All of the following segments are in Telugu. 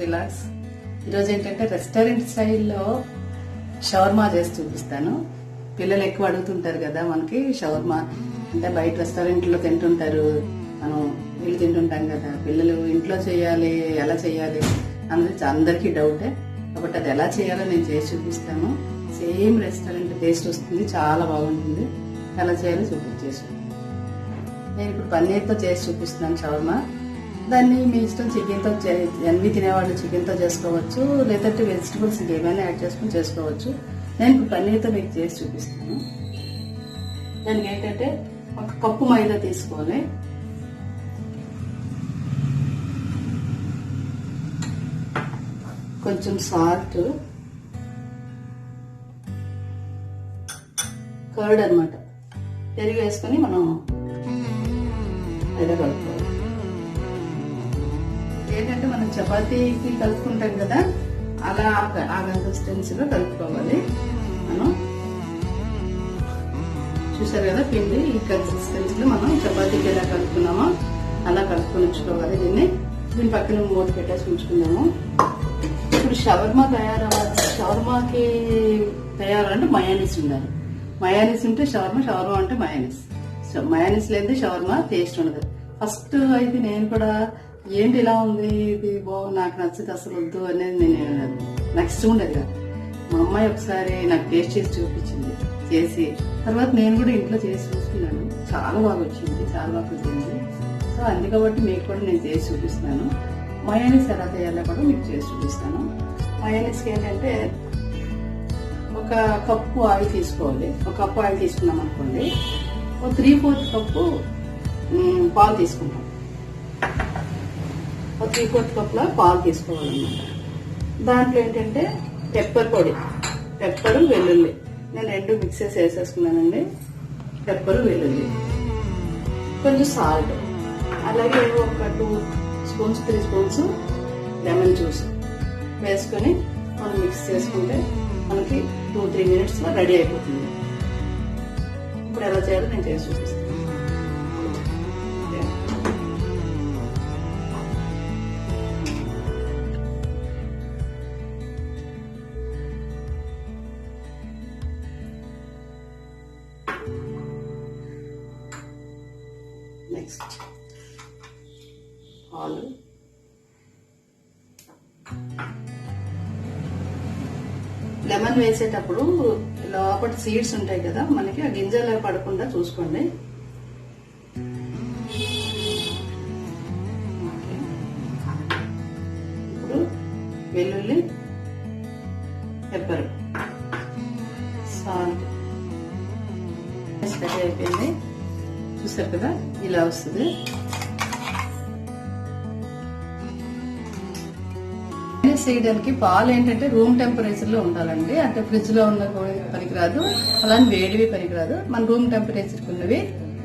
రిలాక్స్. ఈరోజు ఏంటంటే రెస్టారెంట్ స్టైల్లో షవర్మా చేసి చూపిస్తాను. పిల్లలు ఎక్కువ అడుగుతుంటారు కదా మనకి షవర్మా అంటే బయట రెస్టారెంట్లో తింటుంటారు, మనం వీళ్ళు తింటుంటాం కదా. పిల్లలు ఇంట్లో చేయాలి, ఎలా చేయాలి అందరికీ డౌటే. కాబట్టి అది ఎలా చేయాలో నేను చేసి చూపిస్తాను. సేమ్ రెస్టారెంట్ టేస్ట్ వస్తుంది, చాలా బాగుంటుంది. ఎలా చేయాలో చూపించేసి నేను ఇప్పుడు పన్నీర్తో చేసి చూపిస్తున్నాను షవర్మా. దాన్ని మీ ఇష్టం, చికెన్తో ఎన్వి తినేవాళ్ళు చికెన్తో చేసుకోవచ్చు, లేదంటే వెజిటబుల్స్ ఇంకేమైనా యాడ్ చేసుకుని చేసుకోవచ్చు. నేను ఇప్పుడు పన్నీర్తో మీకు చేసి చూపిస్తాను. దానికి ఏంటంటే 1 కప్పు మైదా తీసుకోవాలి, కొంచెం సాల్ట్, కర్డ్ అనమాట, పెరుగు వేసుకొని మనం మైదా కలుపుకోవాలి. ఏంటంటే మనం చపాతీకి కలుపుకుంటాం కదా, అలా ఆ కన్సిస్టెన్సీలో కలుపుకోవాలి. మనం చూసారు కదా పిండి, ఈ కన్సిస్టెన్సీలో మనం చపాతీకి ఎలా కలుపుకున్నామో అలా కలుపుకొని ఉంచుకోవాలి. దీని పక్కన మూత పెట్టేసి ఉంచుకున్నాము. ఇప్పుడు షవర్మాకి తయారంటే మయోనీస్ ఉండాలి. మయోనీస్ ఉంటే షవర్మా, షవర్మా అంటే మయోనీస్. మయోనీస్ లేదే షవర్మా టేస్ట్ ఉండదు. ఫస్ట్ అయితే నేను కూడా ఏంటి ఇలా ఉంది, ఇది నాకు నచ్చదు, అసలు వద్దు అనేది నాకు ఇష్టం ఉండేది కాదు. మా అమ్మాయి ఒకసారి నాకు టేస్ట్ చేసి చూపించింది, చేసి తర్వాత నేను కూడా ఇంట్లో చేసి చూసుకున్నాను. చాలా బాగా వచ్చింది, చాలా బాగా కుదిరింది. సో అందుకబట్టి మీకు కూడా నేను చేసి చూపిస్తున్నాను. మయోనీస్ ఎలా చేయాలో కూడా మీకు చేసి చూపిస్తాను. మయోనీస్కి ఏంటంటే 1 కప్పు ఆయిల్ తీసుకోవాలి. 1 కప్పు ఆయిల్ తీసుకున్నాం అనుకోండి, 3/4 కప్పు పాలు తీసుకుంటాం. 3/4 కప్పుల పాలు తీసుకోవాలన్నమాట. దాంట్లో ఏంటంటే పెప్పర్ పొడి, పెప్పరు, వెల్లుల్లి నేను 2 మిక్స్ చేసి వేసేసుకున్నానండి. పెప్పరు, వెల్లుల్లి, కొంచెం సాల్ట్, అలాగే ఒక 2 స్పూన్స్ 3 స్పూన్స్ లెమన్ జ్యూస్ వేసుకొని మనం మిక్స్ చేసుకుంటే మనకి 2-3 మినిట్స్లో రెడీ అయిపోతుంది. ఇప్పుడు ఎలా చేయాలో నేను చేసి చూపిస్తాను. నెక్స్ట్ పాలు, లెమన్ వేసేటప్పుడు లోపల సీడ్స్ ఉంటాయి కదా మనకి, ఆ గింజలు పడకుండా చూసుకోండి. ఇప్పుడు వెల్లుల్లి, పెప్పర్, సాల్ట్ రెడీ అయిపోయింది. చూసారు కదా ఇలా వస్తుంది. చేయడానికి పాలు ఏంటంటే రూమ్ టెంపరేచర్ లో ఉండాలండి. అంటే ఫ్రిడ్జ్ లో ఉన్న పనికిరాదు, అలానే వేడివి పనికిరాదు. మన రూమ్ టెంపరేచర్ ఉన్నవి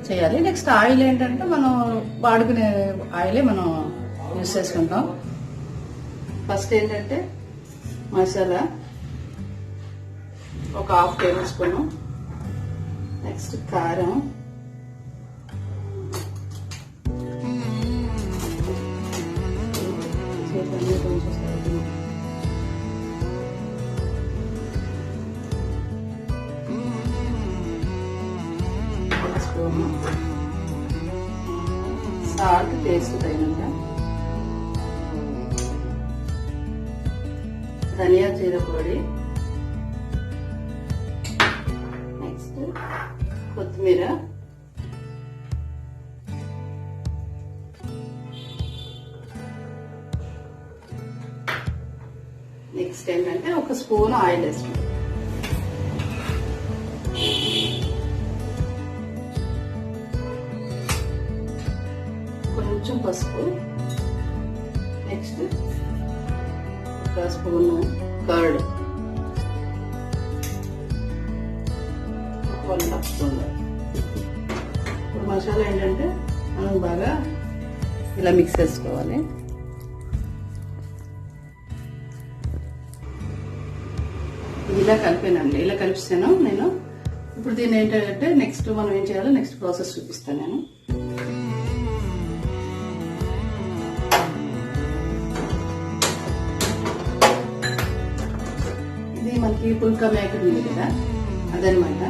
చేయాలి. నెక్స్ట్ ఆయిల్ ఏంటంటే మనం వాడుకునే ఆయిలే మనం యూజ్ చేసుకుంటాం. ఫస్ట్ ఏంటంటే మసాలా 1 ½ టేబుల్ స్పూన్, నెక్స్ట్ కారం, సాల్ట్ టేస్ట్ తగినంత, ధనియా జీర పొడి, నెక్స్ట్ కొత్తిమీర, నెక్స్ట్ ఏంటంటే 1 స్పూన్ ఆయిల్ వేసుకుంటాం. కొంచెం పసుపు, నెక్స్ట్ 1 స్పూన్ కర్డ్, 1 స్పూన్. ఇప్పుడు మసాలా ఏంటంటే మనం బాగా ఇలా మిక్స్ చేసుకోవాలి. ఇలా కలిపానండి, ఇలా కలిపిస్తాను నేను. ఇప్పుడు దీన్ని ఏంటంటే నెక్స్ట్ మనం ఏం చేయాలో నెక్స్ట్ ప్రాసెస్ చూపిస్తాను నేను. మనకి పుల్కా మేకర్ ఉంది కదా, అదనమాట.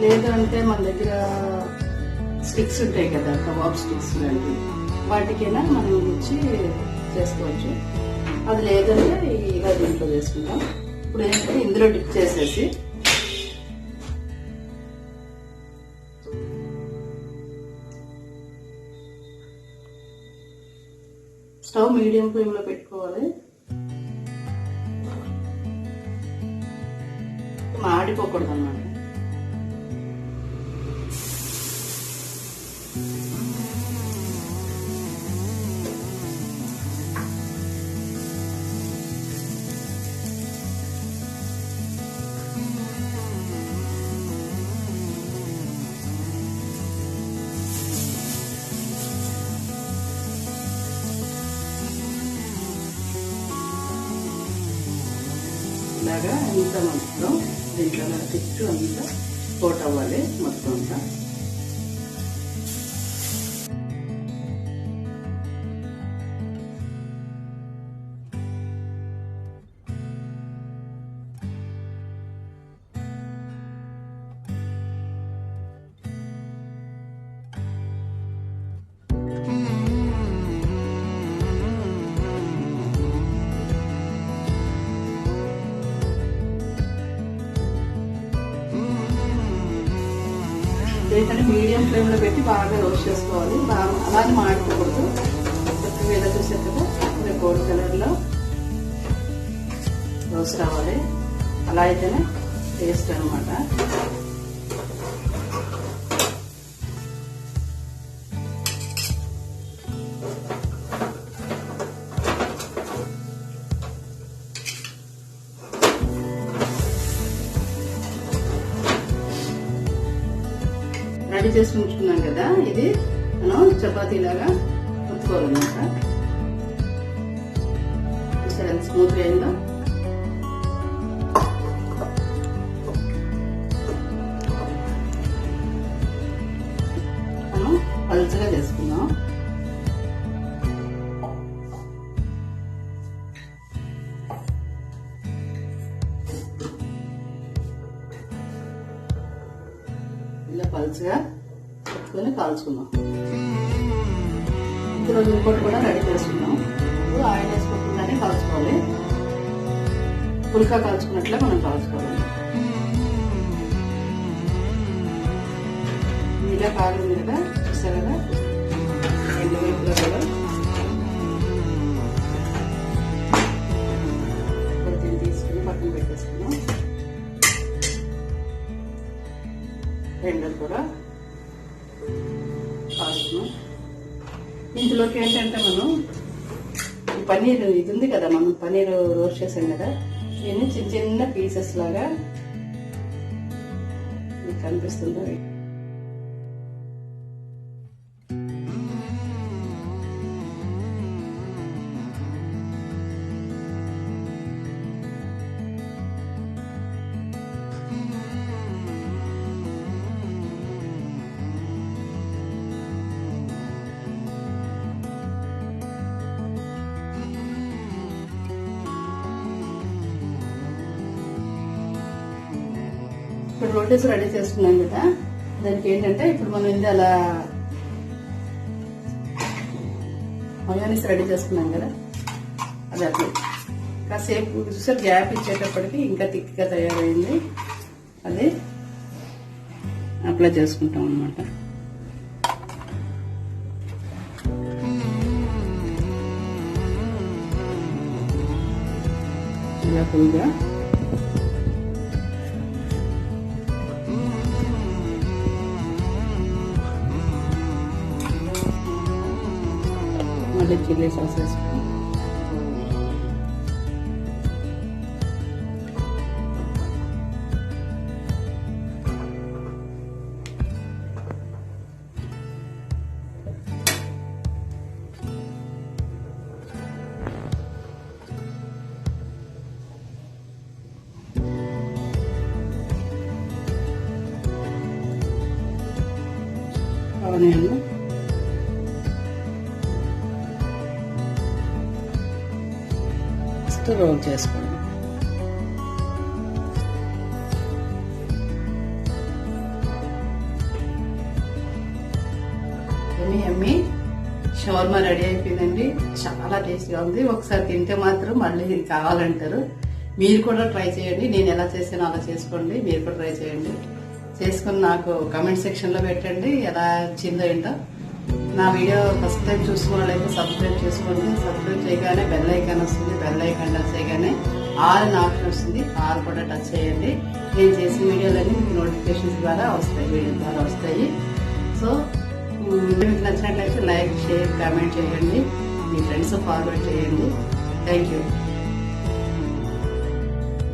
లేదు అంటే మన దగ్గర స్టిక్స్ ఉంటాయి కదా, కబాబ్ స్టిక్స్ లాంటివి, వాటికైనా మనం వచ్చి చేసుకోవచ్చు. అది లేదంటే ఇలా దీంట్లో చేసుకుంటాం. ఇప్పుడు ఏంటంటే ఇందులో డిప్ చేసేసి స్టవ్ మీడియం ఫ్లేమ్ లో పెట్టుకోవాలి. మాడిపోకూడదు అన్నమాట. ఇలాగా ఇంత మొత్తం దీంట్లో తిట్టు అంతా కోట్ అవ్వాలి మొత్తం అంతా. ఏంటంటే మీడియం ఫ్లేమ్ లో పెట్టి బాగా రోస్ట్ చేసుకోవాలి. అలానే మాడిపోకూడదు. ఇలా చూసారు కదా, గోల్డ్ కలర్ లో రోస్ట్ రావాలి. అలా అయితేనే టేస్ట్ అనమాట. రెడీ చేసి ఉంచుకున్నాం కదా, ఇది మనం చపాతీలాగా ఉత్తుకోవాలన్నమాట. చూసారు ఎంత స్మూత్గా అయిందో. మనం పలుచగా చేసుకుందాం. ఇలా పలుచగా పెట్టుకొని కాల్చుకుందాం. ఇప్పుడు ఇంకోటి కూడా రెడీ చేసుకుందాం. ఇప్పుడు ఆయిల్ వేసుకోకుండానే కాల్చుకోవాలి. పుల్కా కాల్చుకున్నట్లే మనం కాల్చుకోవాలి. ఇలా కాలింది కదా, చూసారు కదా, రెండు వైపులా కూడా. దీన్ని తీసుకుని పక్కన పెట్టేసుకుందాం. రెండు కూడా కాల్చుకున్నాం. ఇందులోకి ఏంటంటే మనం ఈ పన్నీర్ ఇది ఉంది కదా, మనం పన్నీర్ రోస్ట్ చేసాం కదా, దీన్ని చిన్న చిన్న పీసెస్ లాగా మీకు కనిపిస్తుంది. ఇప్పుడు రోటీస్ రెడీ చేసుకున్నాం కదా, దానికి ఏంటంటే ఇప్పుడు మనం ఇది అలా మయోనీస్ రెడీ చేసుకున్నాం కదా, అది అట్లా కాసేపు చూసారు గ్యాప్ ఇచ్చేటప్పటికి ఇంకా థిక్గా తయారైంది. అది అప్లై చేసుకుంటాం అన్నమాట. ఇలా ఫుల్గా మళ్ళీ చిల్లీ సాస్ వేసుకుని ఆనియన్ రోల్ చేసుకోండి. ఎమ్మి ఎమ్మి షవర్మా రెడీ అయిపోయిందండి. చాలా టేస్టీగా ఉంది. ఒకసారి తింటే మాత్రం మళ్ళీ కావాలంటారు. మీరు కూడా ట్రై చేయండి. నేను ఎలా చేసానో అలా చేసుకోండి. మీరు కూడా ట్రై చేయండి. చేసుకుని నాకు కామెంట్ సెక్షన్ లో పెట్టండి ఎలా వచ్చిందో ఏంటో. నా వీడియో ఫస్ట్ టైం చూసిన వాళ్ళైతే సబ్స్క్రైబ్ చేసుకోండి. సబ్స్క్రైబ్ చేయగానే బెల్ ఐకాన్ వస్తుంది. బెల్ ఐకాన్ టచ్ చేయగానే ఆల్ అని ఆప్షన్ వస్తుంది. ఆల్ కూడా టచ్ చేయండి. నేను చేసిన వీడియోలన్నీ మీకు నోటిఫికేషన్స్ ద్వారా వస్తాయి, వీడియో ద్వారా వస్తాయి. సో మీకు నచ్చినట్లయితే లైక్, షేర్, కామెంట్ చేయండి. మీ ఫ్రెండ్స్ ఫార్వర్డ్ చేయండి. Thank you.